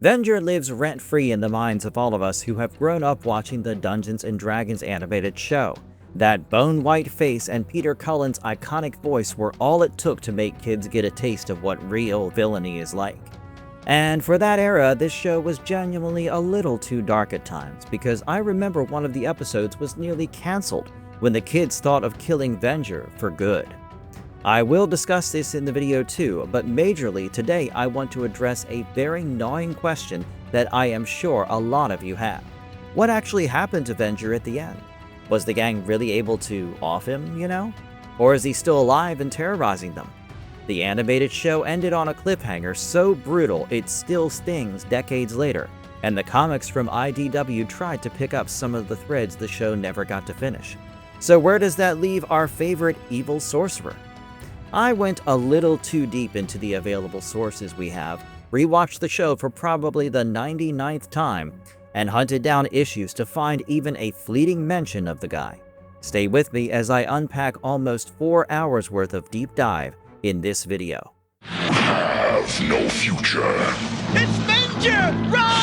Venger lives rent-free in the minds of all of us who have grown up watching the Dungeons & Dragons animated show. That bone-white face and Peter Cullen's iconic voice were all it took to make kids get a taste of what real villainy is like. And for that era, this show was genuinely a little too dark at times, because I remember one of the episodes was nearly cancelled when the kids thought of killing Venger for good. I will discuss this in the video too, but majorly today I want to address a very gnawing question that I am sure a lot of you have. What actually happened to Venger at the end? Was the gang really able to off him, you know? Or is he still alive and terrorizing them? The animated show ended on a cliffhanger so brutal it still stings decades later, and the comics from IDW tried to pick up some of the threads the show never got to finish. So where does that leave our favorite evil sorcerer? I went a little too deep into the available sources we have, rewatched the show for probably the 99th time, and hunted down issues to find even a fleeting mention of the guy. Stay with me as I unpack almost 4 hours worth of deep dive in this video. Have no future. It's Venger! Run!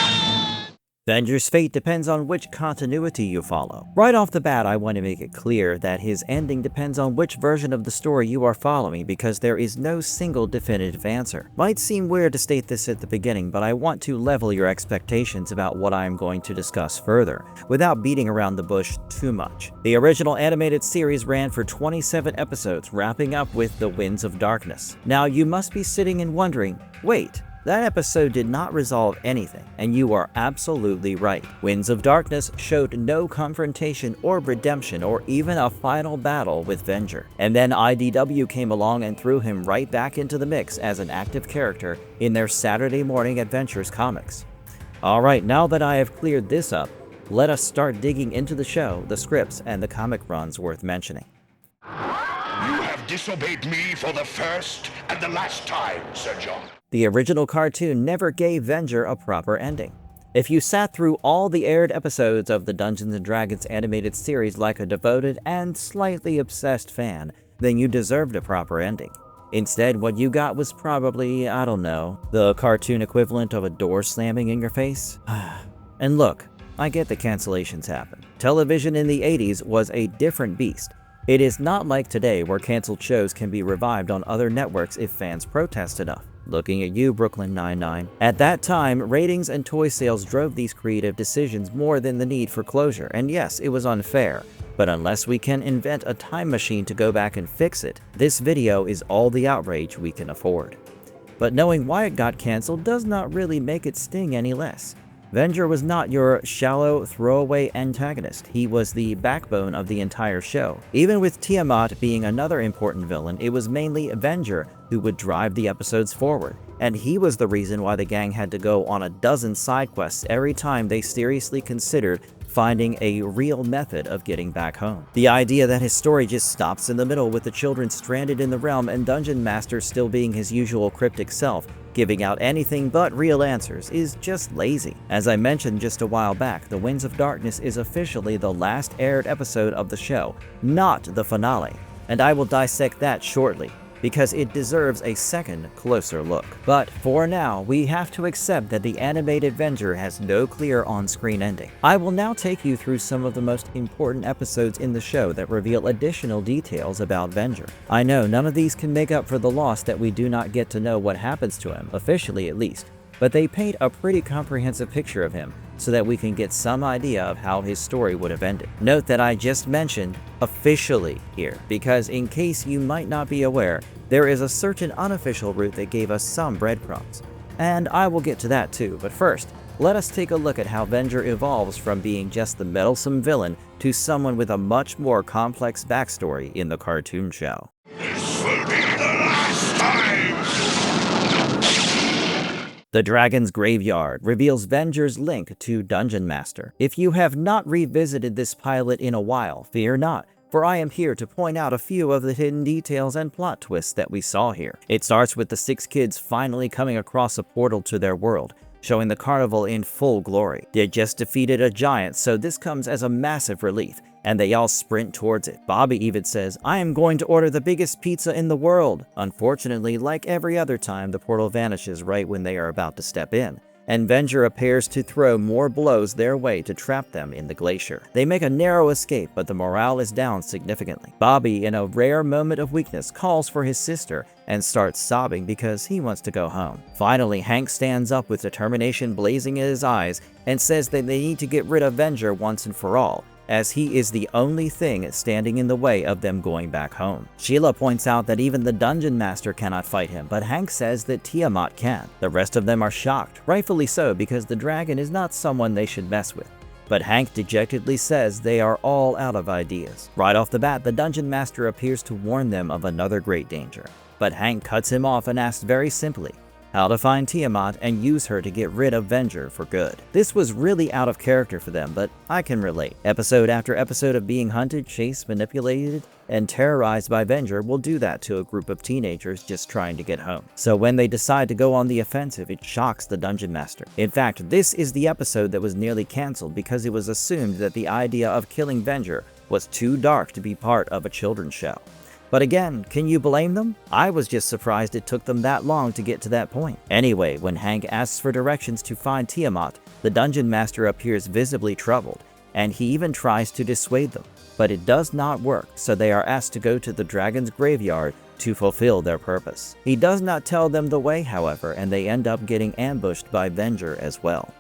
Venger's fate depends on which continuity you follow. Right off the bat, I want to make it clear that his ending depends on which version of the story you are following, because there is no single definitive answer. Might seem weird to state this at the beginning, but I want to level your expectations about what I am going to discuss further, without beating around the bush too much. The original animated series ran for 27 episodes, wrapping up with The Winds of Darkness. Now you must be sitting and wondering, wait, that episode did not resolve anything, and you are absolutely right. Winds of Darkness showed no confrontation or redemption or even a final battle with Venger. And then IDW came along and threw him right back into the mix as an active character in their Saturday morning adventures comics. Alright, now that I have cleared this up, let us start digging into the show, the scripts, and the comic runs worth mentioning. You have disobeyed me for the first and the last time, Sir John. The original cartoon never gave Venger a proper ending. If you sat through all the aired episodes of the Dungeons & Dragons animated series like a devoted and slightly obsessed fan, then you deserved a proper ending. Instead, what you got was probably, I don't know, the cartoon equivalent of a door slamming in your face. And look, I get that cancellations happen. Television in the 80s was a different beast. It is not like today where canceled shows can be revived on other networks if fans protest enough. Looking at you, Brooklyn Nine-Nine. At that time, ratings and toy sales drove these creative decisions more than the need for closure, and yes, it was unfair. But unless we can invent a time machine to go back and fix it, this video is all the outrage we can afford. But knowing why it got canceled does not really make it sting any less. Venger was not your shallow, throwaway antagonist. He was the backbone of the entire show. Even with Tiamat being another important villain, it was mainly Venger who would drive the episodes forward. And he was the reason why the gang had to go on a dozen side quests every time they seriously considered finding a real method of getting back home. The idea that his story just stops in the middle with the children stranded in the realm and Dungeon Master still being his usual cryptic self, giving out anything but real answers, is just lazy. As I mentioned just a while back, The Winds of Darkness is officially the last aired episode of the show, not the finale, and I will dissect that shortly, because it deserves a second, closer look. But for now, we have to accept that the animated Venger has no clear on-screen ending. I will now take you through some of the most important episodes in the show that reveal additional details about Venger. I know none of these can make up for the loss that we do not get to know what happens to him, officially at least, but they paint a pretty comprehensive picture of him so that we can get some idea of how his story would have ended. Note that I just mentioned officially here, because in case you might not be aware, there is a certain unofficial route that gave us some breadcrumbs. And I will get to that too, but first, let us take a look at how Venger evolves from being just the meddlesome villain to someone with a much more complex backstory in the cartoon show. This will be the last time! The Dragon's Graveyard reveals Venger's link to Dungeon Master. If you have not revisited this pilot in a while, fear not, for I am here to point out a few of the hidden details and plot twists that we saw here. It starts with the 6 kids finally coming across a portal to their world, showing the carnival in full glory. They just defeated a giant, so this comes as a massive relief, and they all sprint towards it. Bobby even says, "I am going to order the biggest pizza in the world." Unfortunately, like every other time, the portal vanishes right when they are about to step in. and Venger appears to throw more blows their way to trap them in the glacier. They make a narrow escape, but the morale is down significantly. Bobby, in a rare moment of weakness, calls for his sister and starts sobbing because he wants to go home. Finally, Hank stands up with determination blazing in his eyes and says that they need to get rid of Venger once and for all, as he is the only thing standing in the way of them going back home. Sheila points out that even the Dungeon Master cannot fight him, but Hank says that Tiamat can. The rest of them are shocked, rightfully so, because the dragon is not someone they should mess with. But Hank dejectedly says they are all out of ideas. Right off the bat, the Dungeon Master appears to warn them of another great danger. But Hank cuts him off and asks very simply how to find Tiamat and use her to get rid of Venger for good. This was really out of character for them, but I can relate. Episode after episode of being hunted, chased, manipulated, and terrorized by Venger will do that to a group of teenagers just trying to get home. So when they decide to go on the offensive, it shocks the Dungeon Master. In fact, this is the episode that was nearly cancelled because it was assumed that the idea of killing Venger was too dark to be part of a children's show. But again, can you blame them? I was just surprised it took them that long to get to that point. Anyway, when Hank asks for directions to find Tiamat, the Dungeon Master appears visibly troubled, and he even tries to dissuade them. But it does not work, so they are asked to go to the dragon's graveyard to fulfill their purpose. He does not tell them the way, however, and they end up getting ambushed by Venger as well.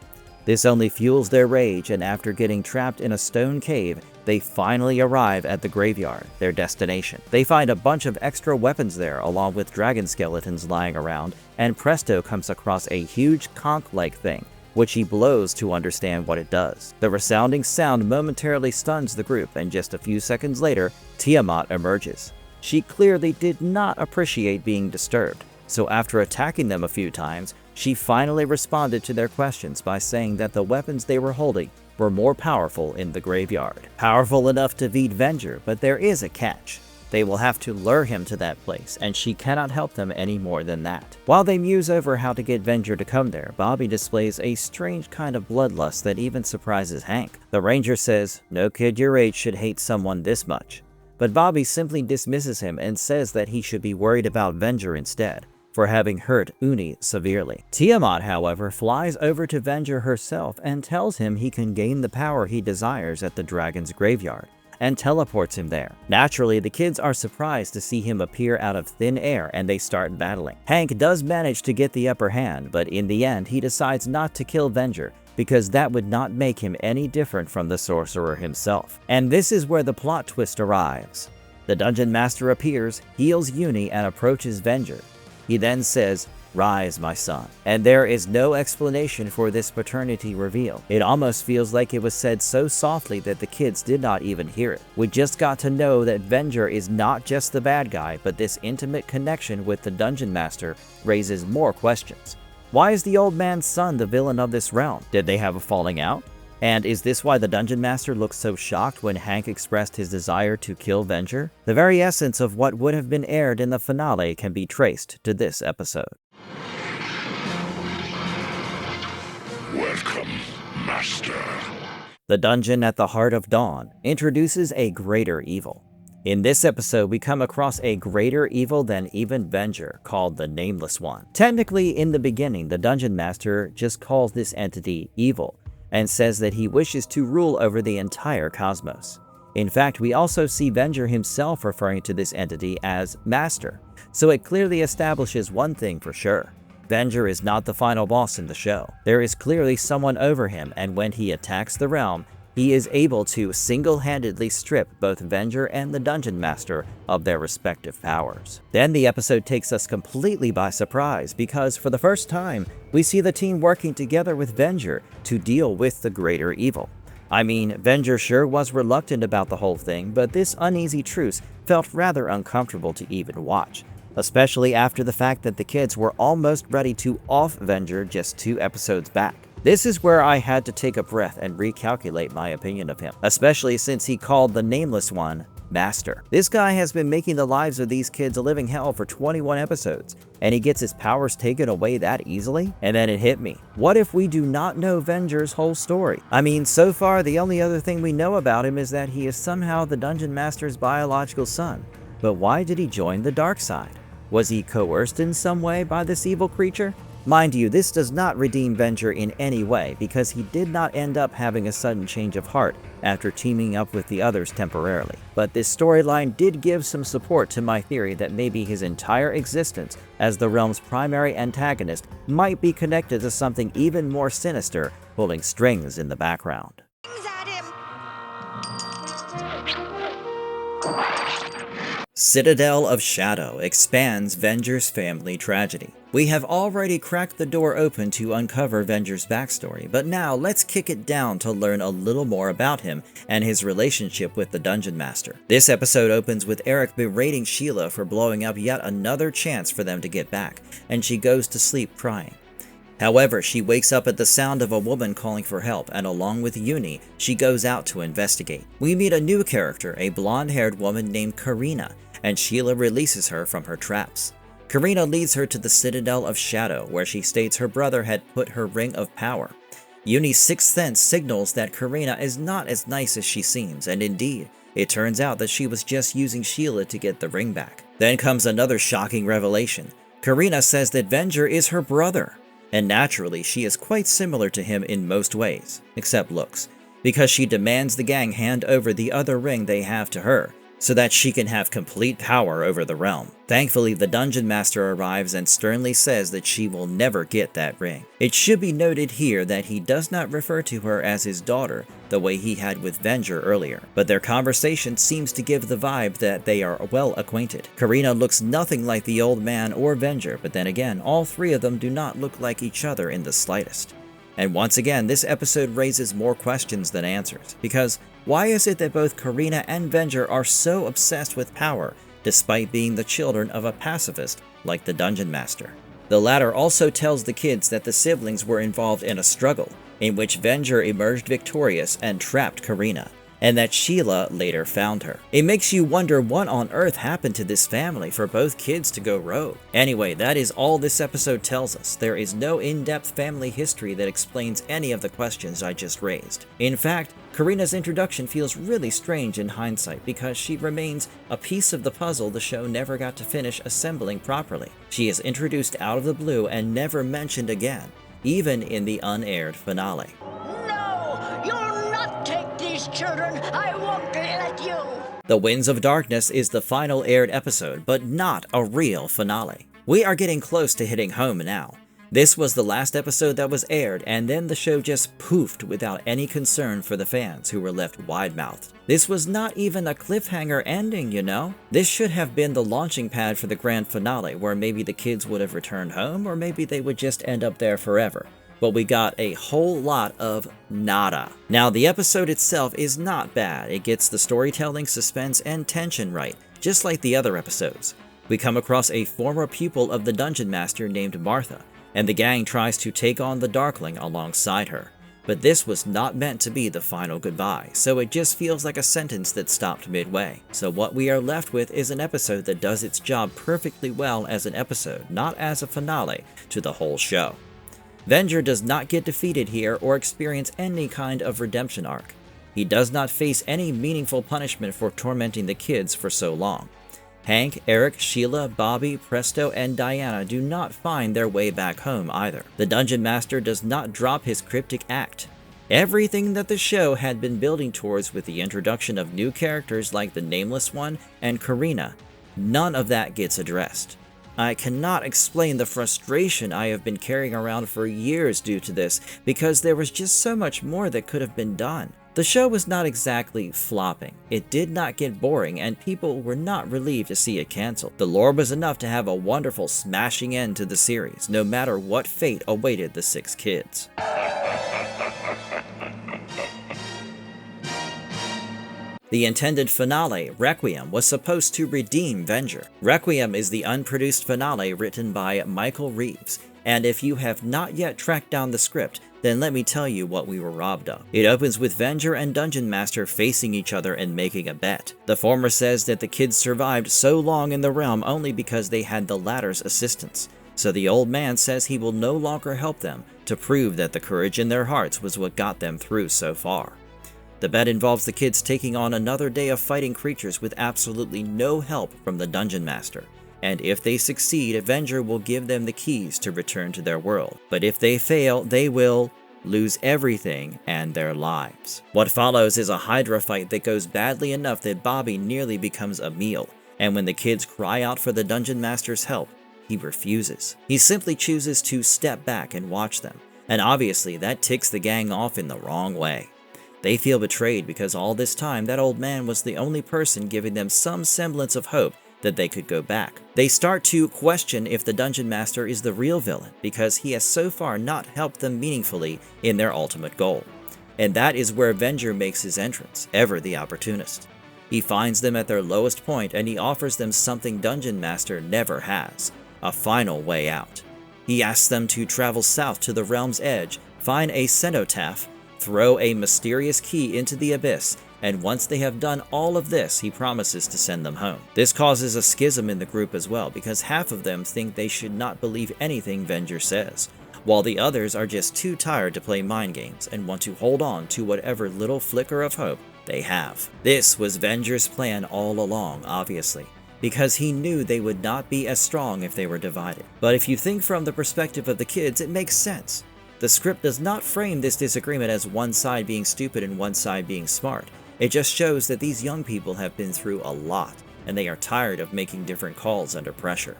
This only fuels their rage, and after getting trapped in a stone cave, they finally arrive at the graveyard, their destination. They find a bunch of extra weapons there, along with dragon skeletons lying around, and Presto comes across a huge conch-like thing, which he blows to understand what it does. The resounding sound momentarily stuns the group, and just a few seconds later, Tiamat emerges. She clearly did not appreciate being disturbed, so after attacking them a few times, she finally responded to their questions by saying that the weapons they were holding were more powerful in the graveyard. Powerful enough to beat Venger, but there is a catch. They will have to lure him to that place, and she cannot help them any more than that. While they muse over how to get Venger to come there, Bobby displays a strange kind of bloodlust that even surprises Hank. The ranger says, "No kid your age should hate someone this much." But Bobby simply dismisses him and says that he should be worried about Venger instead, for having hurt Uni severely. Tiamat, however, flies over to Venger herself and tells him he can gain the power he desires at the dragon's graveyard, and teleports him there. Naturally, the kids are surprised to see him appear out of thin air, and they start battling. Hank does manage to get the upper hand, but in the end, he decides not to kill Venger, because that would not make him any different from the sorcerer himself. And this is where the plot twist arrives. The Dungeon Master appears, heals Uni, and approaches Venger. He then says, "Rise, my son." And there is no explanation for this paternity reveal. It almost feels like it was said so softly that the kids did not even hear it. We just got to know that Venger is not just the bad guy, but this intimate connection with the Dungeon Master raises more questions. Why is the old man's son the villain of this realm? Did they have a falling out? And is this why the Dungeon Master looked so shocked when Hank expressed his desire to kill Venger? The very essence of what would have been aired in the finale can be traced to this episode. Welcome, Master. The Dungeon at the Heart of Dawn introduces a greater evil. In this episode, we come across a greater evil than even Venger, called the Nameless One. Technically, in the beginning, the Dungeon Master just calls this entity evil, and says that he wishes to rule over the entire cosmos. In fact, we also see Venger himself referring to this entity as Master, so it clearly establishes one thing for sure. Venger is not the final boss in the show. There is clearly someone over him, and when he attacks the realm, he is able to single-handedly strip both Venger and the Dungeon Master of their respective powers. Then the episode takes us completely by surprise because for the first time, we see the team working together with Venger to deal with the greater evil. I mean, Venger sure was reluctant about the whole thing, but this uneasy truce felt rather uncomfortable to even watch, especially after the fact that the kids were almost ready to off Venger just 2 episodes back. This is where I had to take a breath and recalculate my opinion of him, especially since he called the Nameless One Master. This guy has been making the lives of these kids a living hell for 21 episodes, and he gets his powers taken away that easily? And then it hit me. What if we do not know Venger's whole story? I mean, so far the only other thing we know about him is that he is somehow the Dungeon Master's biological son. But why did he join the dark side? Was he coerced in some way by this evil creature? Mind you, this does not redeem Venger in any way, because he did not end up having a sudden change of heart after teaming up with the others temporarily. But this storyline did give some support to my theory that maybe his entire existence as the realm's primary antagonist might be connected to something even more sinister pulling strings in the background. At him. Citadel of Shadow expands Venger's family tragedy. We have already cracked the door open to uncover Venger's backstory, but now let's kick it down to learn a little more about him and his relationship with the Dungeon Master. This episode opens with Eric berating Sheila for blowing up yet another chance for them to get back, and she goes to sleep crying. However, she wakes up at the sound of a woman calling for help, and along with Uni, she goes out to investigate. We meet a new character, a blonde-haired woman named Karina, and Sheila releases her from her traps. Karina leads her to the Citadel of Shadow, where she states her brother had put her ring of power. Uni's sixth sense signals that Karina is not as nice as she seems, and indeed, it turns out that she was just using Sheila to get the ring back. Then comes another shocking revelation. Karina says that Venger is her brother, and naturally she is quite similar to him in most ways, except looks, because she demands the gang hand over the other ring they have to her, so that she can have complete power over the realm. Thankfully, the Dungeon Master arrives and sternly says that she will never get that ring. It should be noted here that he does not refer to her as his daughter the way he had with Venger earlier, but their conversation seems to give the vibe that they are well acquainted. Karina looks nothing like the old man or Venger, but then again, all three of them do not look like each other in the slightest. And once again, this episode raises more questions than answers, because why is it that both Karina and Venger are so obsessed with power, despite being the children of a pacifist like the Dungeon Master? The latter also tells the kids that the siblings were involved in a struggle, in which Venger emerged victorious and trapped Karina, and that Sheila later found her. It makes you wonder what on earth happened to this family for both kids to go rogue. Anyway, that is all this episode tells us. There is no in-depth family history that explains any of the questions I just raised. In fact, Karina's introduction feels really strange in hindsight because she remains a piece of the puzzle the show never got to finish assembling properly. She is introduced out of the blue and never mentioned again, even in the unaired finale. No, you'll not take these children. I won't let you. The Winds of Darkness is the final aired episode, but not a real finale. We are getting close to hitting home now. This was the last episode that was aired, and then the show just poofed without any concern for the fans who were left wide-mouthed. This was not even a cliffhanger ending, you know? This should have been the launching pad for the grand finale, where maybe the kids would have returned home, or maybe they would just end up there forever. But we got a whole lot of nada. Now, the episode itself is not bad. It gets the storytelling, suspense, and tension right, just like the other episodes. We come across a former pupil of the Dungeon Master named Martha, and the gang tries to take on the Darkling alongside her. But this was not meant to be the final goodbye, so it just feels like a sentence that stopped midway. So what we are left with is an episode that does its job perfectly well as an episode, not as a finale to the whole show. Venger does not get defeated here or experience any kind of redemption arc. He does not face any meaningful punishment for tormenting the kids for so long. Hank, Eric, Sheila, Bobby, Presto, and Diana do not find their way back home either. The Dungeon Master does not drop his cryptic act. Everything that the show had been building towards with the introduction of new characters like the Nameless One and Karina, none of that gets addressed. I cannot explain the frustration I have been carrying around for years due to this, because there was just so much more that could have been done. The show was not exactly flopping. It did not get boring, and people were not relieved to see it canceled. The lore was enough to have a wonderful smashing end to the series, no matter what fate awaited the 6 kids. The intended finale, Requiem, was supposed to redeem Venger. Requiem is the unproduced finale written by Michael Reeves, and if you have not yet tracked down the script, then let me tell you what we were robbed of. It opens with Venger and Dungeon Master facing each other and making a bet. The former says that the kids survived so long in the realm only because they had the latter's assistance. So the old man says he will no longer help them to prove that the courage in their hearts was what got them through so far. The bet involves the kids taking on another day of fighting creatures with absolutely no help from the Dungeon Master. and if they succeed, Venger will give them the keys to return to their world. But if they fail, they will lose everything and their lives. What follows is a Hydra fight that goes badly enough that Bobby nearly becomes a meal, and when the kids cry out for the Dungeon Master's help, he refuses. He simply chooses to step back and watch them, and obviously that ticks the gang off in the wrong way. They feel betrayed because all this time that old man was the only person giving them some semblance of hope that they could go back. They start to question if the Dungeon Master is the real villain because he has so far not helped them meaningfully in their ultimate goal. And that is where Venger makes his entrance, ever the opportunist. He finds them at their lowest point and he offers them something Dungeon Master never has, a final way out. He asks them to travel south to the realm's edge, find a cenotaph, throw a mysterious key into the abyss, and once they have done all of this, he promises to send them home. This causes a schism in the group as well, because half of them think they should not believe anything Venger says, while the others are just too tired to play mind games and want to hold on to whatever little flicker of hope they have. This was Venger's plan all along, obviously, because he knew they would not be as strong if they were divided. But if you think from the perspective of the kids, it makes sense. The script does not frame this disagreement as one side being stupid and one side being smart. It just shows that these young people have been through a lot, and they are tired of making different calls under pressure.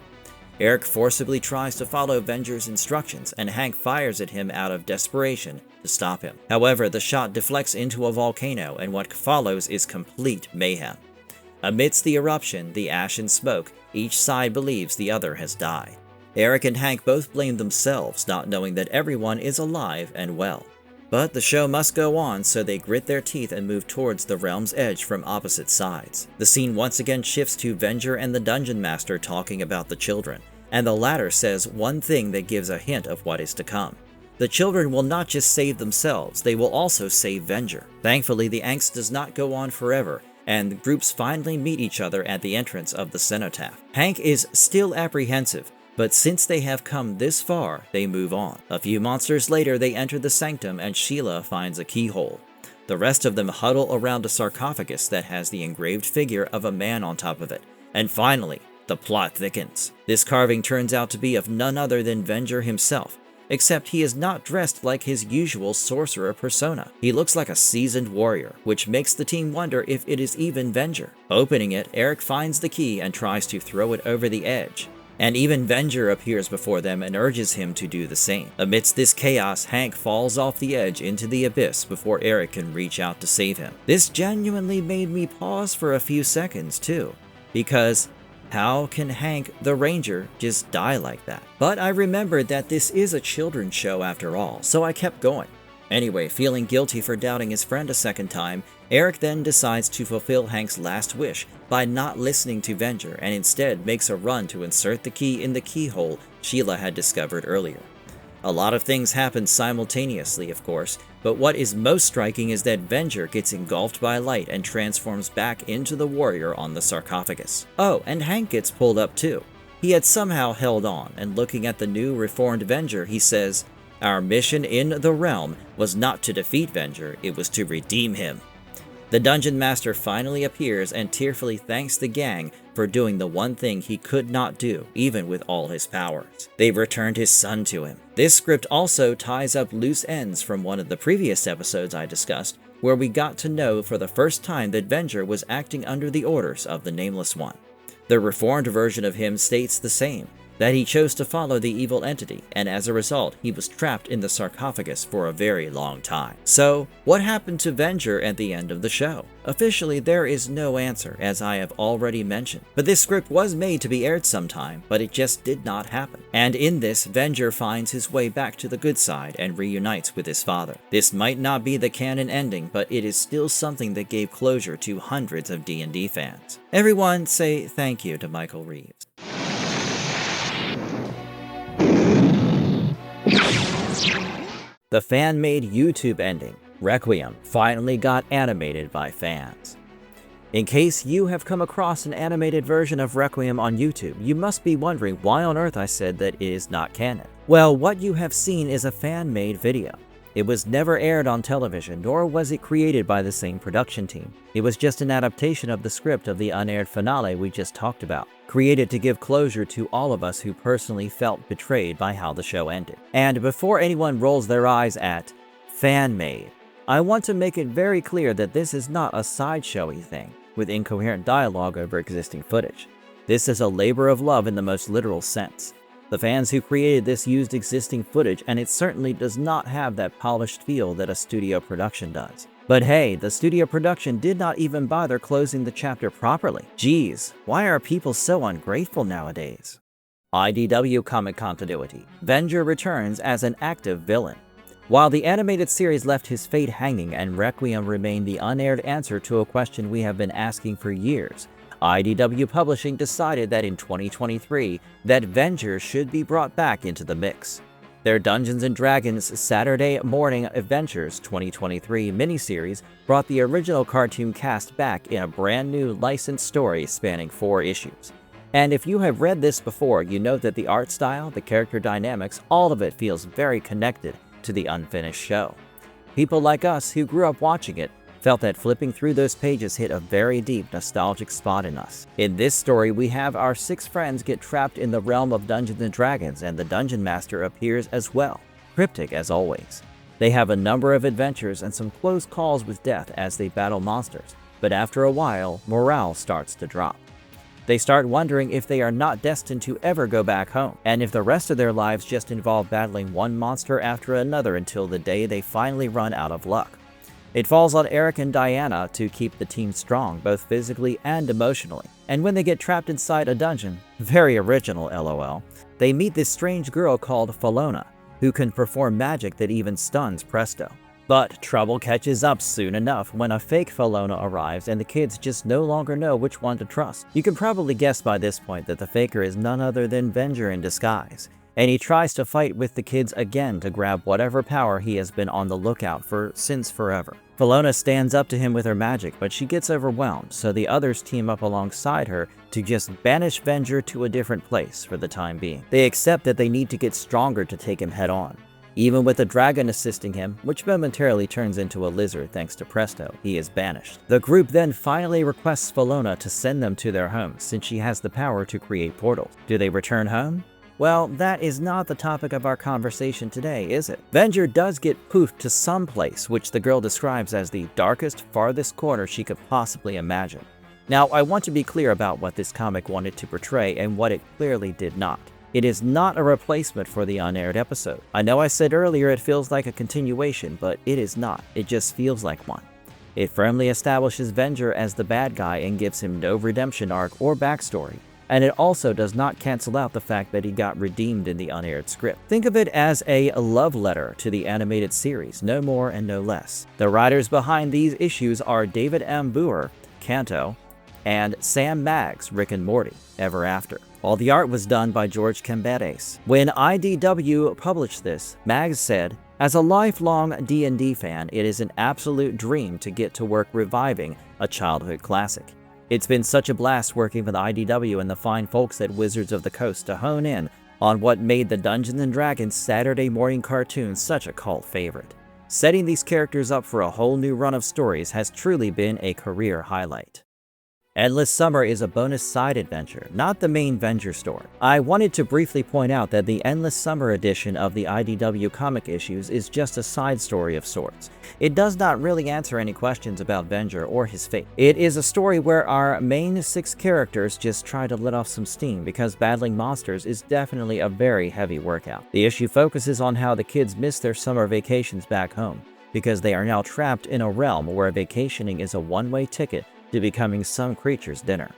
Eric forcibly tries to follow Venger's instructions, and Hank fires at him out of desperation to stop him. However, the shot deflects into a volcano, and what follows is complete mayhem. Amidst the eruption, the ash and smoke, each side believes the other has died. Eric and Hank both blame themselves, not knowing that everyone is alive and well. But the show must go on, so they grit their teeth and move towards the realm's edge from opposite sides. The scene once again shifts to Venger and the Dungeon Master talking about the children, and the latter says one thing that gives a hint of what is to come. The children will not just save themselves, they will also save Venger. Thankfully, the angst does not go on forever, and the groups finally meet each other at the entrance of the cenotaph. Hank is still apprehensive, but since they have come this far, they move on. A few monsters later, they enter the sanctum and Sheila finds a keyhole. The rest of them huddle around a sarcophagus that has the engraved figure of a man on top of it. And finally, the plot thickens. This carving turns out to be of none other than Venger himself, except he is not dressed like his usual sorcerer persona. He looks like a seasoned warrior, which makes the team wonder if it is even Venger. Opening it, Eric finds the key and tries to throw it over the edge. And even Venger appears before them and urges him to do the same. Amidst this chaos, Hank falls off the edge into the abyss before Eric can reach out to save him. This genuinely made me pause for a few seconds too, because how can Hank the Ranger just die like that? But I remembered that this is a children's show after all, so I kept going. Anyway, feeling guilty for doubting his friend a second time, Eric then decides to fulfill Hank's last wish by not listening to Venger and instead makes a run to insert the key in the keyhole Sheila had discovered earlier. A lot of things happen simultaneously, of course, but what is most striking is that Venger gets engulfed by light and transforms back into the warrior on the sarcophagus. Oh, and Hank gets pulled up too. He had somehow held on, and looking at the new reformed Venger, he says, "Our mission in the realm was not to defeat Venger, it was to redeem him." The Dungeon Master finally appears and tearfully thanks the gang for doing the one thing he could not do, even with all his powers. They've returned his son to him. This script also ties up loose ends from one of the previous episodes I discussed, where we got to know for the first time that Venger was acting under the orders of the Nameless One. The reformed version of him states the same, that he chose to follow the evil entity, and as a result, he was trapped in the sarcophagus for a very long time. So, what happened to Venger at the end of the show? Officially, there is no answer, as I have already mentioned, but this script was made to be aired sometime, but it just did not happen. And in this, Venger finds his way back to the good side and reunites with his father. This might not be the canon ending, but it is still something that gave closure to hundreds of D&D fans. Everyone say thank you to Michael Reeves. The fan-made YouTube ending, Requiem, finally got animated by fans. In case you have come across an animated version of Requiem on YouTube, you must be wondering why on earth I said that it is not canon. Well, what you have seen is a fan-made video. It was never aired on television, nor was it created by the same production team. It was just an adaptation of the script of the unaired finale we just talked about, created to give closure to all of us who personally felt betrayed by how the show ended. And before anyone rolls their eyes at fan-made, I want to make it very clear that this is not a sideshowy thing with incoherent dialogue over existing footage. This is a labor of love in the most literal sense. The fans who created this used existing footage, and it certainly does not have that polished feel that a studio production does. But hey, the studio production did not even bother closing the chapter properly. Geez, why are people so ungrateful nowadays? IDW comic continuity. Venger returns as an active villain. While the animated series left his fate hanging and Requiem remained the unaired answer to a question we have been asking for years, IDW Publishing decided that in 2023 that Venger should be brought back into the mix. Their Dungeons & Dragons Saturday Morning Adventures 2023 miniseries brought the original cartoon cast back in a brand new licensed story spanning 4 issues. And if you have read this before, you know that the art style, the character dynamics, all of it feels very connected to the unfinished show. People like us who grew up watching it felt that flipping through those pages hit a very deep nostalgic spot in us. In this story, we have our 6 friends get trapped in the realm of Dungeons & Dragons, and the Dungeon Master appears as well, cryptic as always. They have a number of adventures and some close calls with death as they battle monsters, but after a while, morale starts to drop. They start wondering if they are not destined to ever go back home, and if the rest of their lives just involve battling one monster after another until the day they finally run out of luck. It falls on Eric and Diana to keep the team strong, both physically and emotionally. And when they get trapped inside a dungeon, very original LOL, they meet this strange girl called Falona, who can perform magic that even stuns Presto. But trouble catches up soon enough when a fake Falona arrives and the kids just no longer know which one to trust. You can probably guess by this point that the faker is none other than Venger in disguise, and he tries to fight with the kids again to grab whatever power he has been on the lookout for since forever. Falona stands up to him with her magic, but she gets overwhelmed, so the others team up alongside her to just banish Venger to a different place for the time being. They accept that they need to get stronger to take him head on. Even with the dragon assisting him, which momentarily turns into a lizard thanks to Presto, he is banished. The group then finally requests Falona to send them to their home, since she has the power to create portals. Do they return home? Well, that is not the topic of our conversation today, is it? Venger does get poofed to some place, which the girl describes as the darkest, farthest corner she could possibly imagine. Now, I want to be clear about what this comic wanted to portray and what it clearly did not. It is not a replacement for the unaired episode. I know I said earlier it feels like a continuation, but it is not. It just feels like one. It firmly establishes Venger as the bad guy and gives him no redemption arc or backstory. And it also does not cancel out the fact that he got redeemed in the unaired script. Think of it as a love letter to the animated series, no more and no less. The writers behind these issues are David M. Booher, Kanto, and Sam Maggs, Rick and Morty, Ever After. All the art was done by George Camberes. When IDW published this, Maggs said, "As a lifelong D&D fan, it is an absolute dream to get to work reviving a childhood classic. It's been such a blast working with IDW and the fine folks at Wizards of the Coast to hone in on what made the Dungeons & Dragons Saturday morning cartoon such a cult favorite. Setting these characters up for a whole new run of stories has truly been a career highlight." Endless Summer is a bonus side adventure, not the main Venger story. I wanted to briefly point out that the Endless Summer edition of the IDW comic issues is just a side story of sorts. It does not really answer any questions about Venger or his fate. It is a story where our main 6 characters just try to let off some steam because battling monsters is definitely a very heavy workout. The issue focuses on how the kids miss their summer vacations back home because they are now trapped in a realm where vacationing is a one-way ticket to becoming some creature's dinner.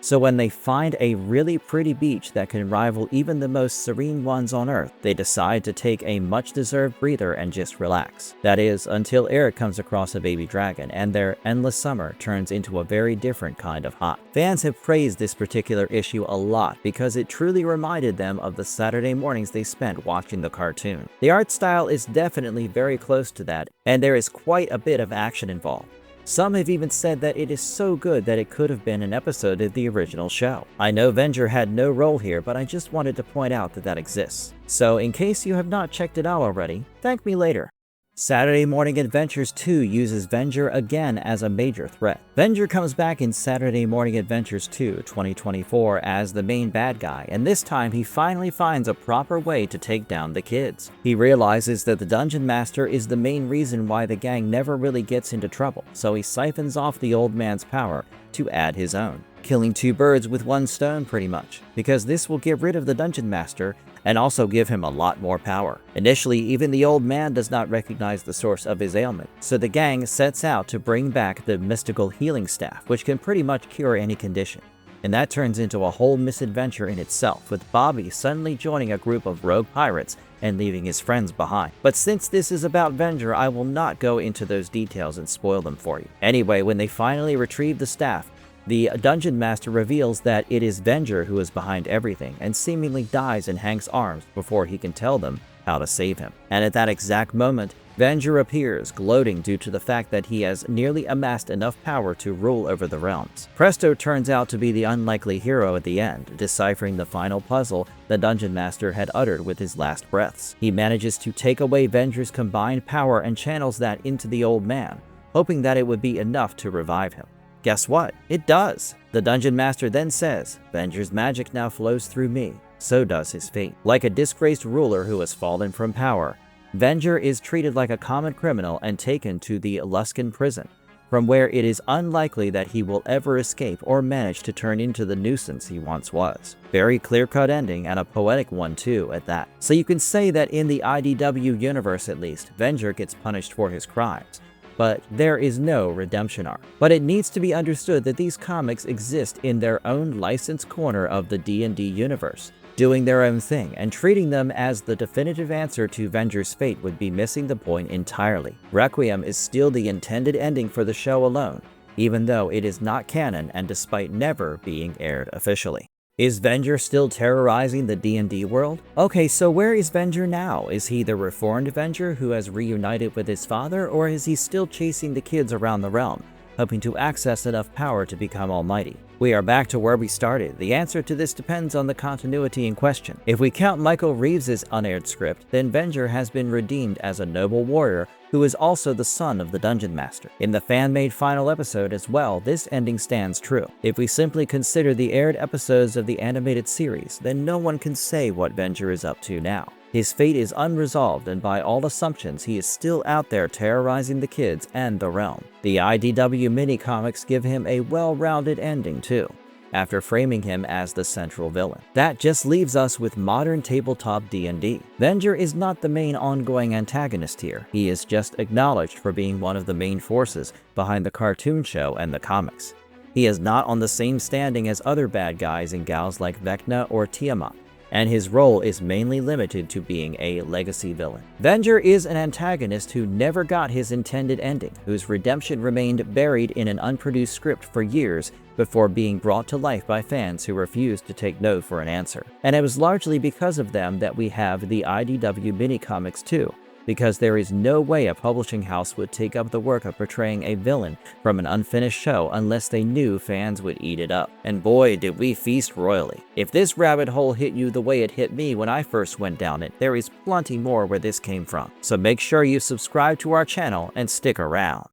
So when they find a really pretty beach that can rival even the most serene ones on Earth, they decide to take a much-deserved breather and just relax. That is, until Eric comes across a baby dragon and their endless summer turns into a very different kind of hot. Fans have praised this particular issue a lot because it truly reminded them of the Saturday mornings they spent watching the cartoon. The art style is definitely very close to that, and there is quite a bit of action involved. Some have even said that it is so good that it could have been an episode of the original show. I know Venger had no role here, but I just wanted to point out that that exists. So in case you have not checked it out already, thank me later. Saturday Morning Adventures 2 uses Venger again as a major threat. Venger comes back in Saturday Morning Adventures 2, 2024 as the main bad guy, and this time he finally finds a proper way to take down the kids. He realizes that the Dungeon Master is the main reason why the gang never really gets into trouble, so he siphons off the old man's power to add his own, killing two birds with one stone pretty much, because this will get rid of the Dungeon Master and also give him a lot more power. Initially, even the old man does not recognize the source of his ailment, so the gang sets out to bring back the mystical healing staff, which can pretty much cure any condition. And that turns into a whole misadventure in itself, with Bobby suddenly joining a group of rogue pirates and leaving his friends behind. But since this is about Venger, I will not go into those details and spoil them for you. Anyway, when they finally retrieve the staff, the Dungeon Master reveals that it is Venger who is behind everything and seemingly dies in Hank's arms before he can tell them how to save him. And at that exact moment, Venger appears, gloating due to the fact that he has nearly amassed enough power to rule over the realms. Presto turns out to be the unlikely hero at the end, deciphering the final puzzle the Dungeon Master had uttered with his last breaths. He manages to take away Venger's combined power and channels that into the old man, hoping that it would be enough to revive him. Guess what? It does! The Dungeon Master then says, "Venger's magic now flows through me. So does his fate." Like a disgraced ruler who has fallen from power, Venger is treated like a common criminal and taken to the Luskan prison, from where it is unlikely that he will ever escape or manage to turn into the nuisance he once was. Very clear-cut ending, and a poetic one too at that. So you can say that in the IDW universe at least, Venger gets punished for his crimes, but there is no redemption arc. But it needs to be understood that these comics exist in their own licensed corner of the D&D universe, doing their own thing, and treating them as the definitive answer to Venger's fate would be missing the point entirely. Requiem is still the intended ending for the show alone, even though it is not canon and despite never being aired officially. Is Venger still terrorizing the D&D world? Okay, so where is Venger now? Is he the reformed Venger who has reunited with his father, or is he still chasing the kids around the realm, hoping to access enough power to become almighty? We are back to where we started. The answer to this depends on the continuity in question. If we count Michael Reeves' unaired script, then Venger has been redeemed as a noble warrior who is also the son of the Dungeon Master. In the fan-made final episode as well, this ending stands true. If we simply consider the aired episodes of the animated series, then no one can say what Venger is up to now. His fate is unresolved, and by all assumptions, he is still out there terrorizing the kids and the realm. The IDW mini-comics give him a well-rounded ending too, after framing him as the central villain. That just leaves us with modern tabletop D&D. Venger is not the main ongoing antagonist here. He is just acknowledged for being one of the main forces behind the cartoon show and the comics. He is not on the same standing as other bad guys and gals like Vecna or Tiamat, and his role is mainly limited to being a legacy villain. Venger is an antagonist who never got his intended ending, whose redemption remained buried in an unproduced script for years before being brought to life by fans who refused to take no for an answer. And it was largely because of them that we have the IDW mini-comics too, because there is no way a publishing house would take up the work of portraying a villain from an unfinished show unless they knew fans would eat it up. And boy, did we feast royally. If this rabbit hole hit you the way it hit me when I first went down it, there is plenty more where this came from. So make sure you subscribe to our channel and stick around.